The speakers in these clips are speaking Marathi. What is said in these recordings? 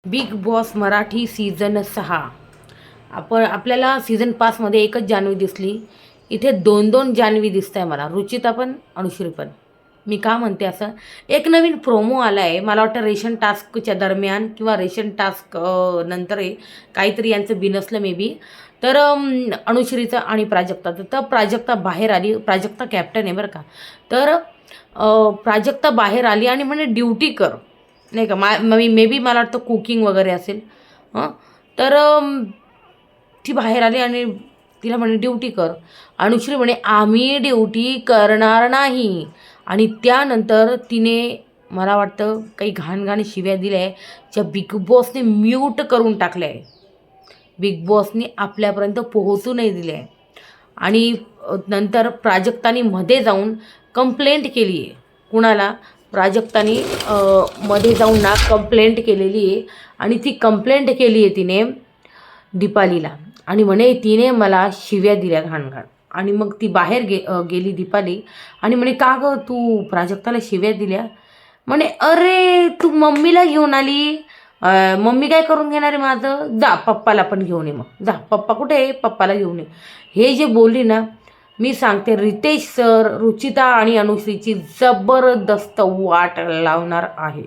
बिग बॉस मराठी सीझन 6 आपल्याला सीझन 5मध्ये एकच जान्हवी दिसली. इथे दोन दोन जान्हवी दिसत आहे मला, रुचिता पण अनुश्री पण. मी का म्हणते असं, एक नवीन प्रोमो आला आहे मला वाटतं रेशन टास्कच्या दरम्यान किंवा रेशन टास्क नंतर आहे काहीतरी यांचं बिनसलं मे बी. तर अनुश्रीचं आणि प्राजक्ताचं, तर प्राजक्ता बाहेर आली. प्राजक्ता कॅप्टन आहे बरं का. तर प्राजक्ता बाहेर आली आणि म्हणे ड्युटी कर, नाही का. मे बी मला वाटतं कुकिंग वगैरे असेल. तर ती बाहेर आली आणि तिला म्हणे ड्युटी कर. अनुश्री म्हणे आम्ही ड्युटी करणार नाही. आणि त्यानंतर तिने मला वाटतं काही घाण शिव्या दिल्या आहे, ज्या बिग बॉसने म्यूट करून टाकल्या आहे. बिग बॉसने आपल्यापर्यंत पोहोचू नाही दिले आहे. आणि नंतर प्राजक्तानी मध्ये जाऊन कंप्लेंट केली आहे. कुणाला? प्राजक्तानी मध्ये जाऊन ना कंप्लेंट केलेली आहे. आणि ती कंप्लेंट केली आहे तिने दीपालीला. आणि म्हणे तिने मला शिव्या दिल्या घाण. आणि मग ती बाहेर गेली दीपाली. आणि म्हणे का गं तू प्राजक्ताला शिव्या दिल्या? म्हणे अरे तू मम्मीला घेऊन आली, मम्मी काय करून घेणार आहे माझं, जा पप्पाला पण घेऊन ये. मग जा, पप्पा कुठे आहे, पप्पाला घेऊन ये. हे जे बोलली ना, मी सांगते रितेश सर रुचिता आणि अनुश्रीची जबरदस्त वाट लावणार आहे.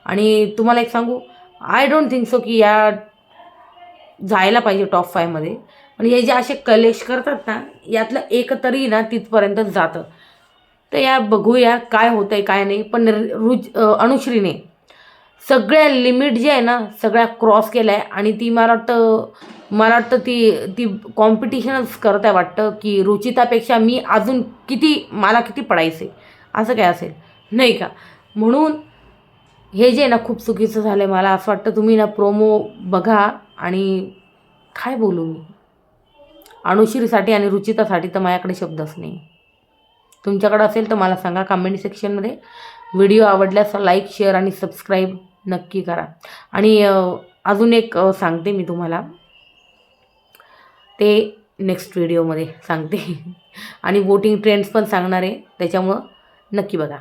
आणि तुम्हाला एक सांगू, आय डोंट थिंक सो की या जायला पाहिजे टॉप 5मध्ये. पण हे जे असे कलेश करतात ना, यातलं एक तरी ना तिथपर्यंत जातं. तर या बघूया काय होतं आहे काय नाही. पण अनुश्रीने सगळ्या लिमिट जे आहे ना सगळ्या क्रॉस केल्या आहे. आणि ती मला वाटतं ती कॉम्पिटिशनच करत आहे वाटतं, की रुचितापेक्षा मी अजून मला किती पडायचे, असं काय असेल नाही का. म्हणून हे जे ना खूप चुकीचं झालं आहे. मला असं वाटतं तुम्ही ना प्रोमो बघा. आणि काय बोलू मी, अनुश्रीसाठी आणि रुचितासाठी तर माझ्याकडे शब्दच नाही. तुमच्याकडे असेल तर मला सांगा कमेंट सेक्शनमध्ये. व्हिडिओ आवडल्यास लाईक शेअर आणि सबस्क्राईब नक्की करा. आणि अजून एक सांगते मी तुम्हाला, ते नेक्स्ट व्हिडिओमध्ये सांगते. आणि वोटिंग ट्रेंड्स पण सांगणार आहे, त्याच्यामुळं नक्की बघा.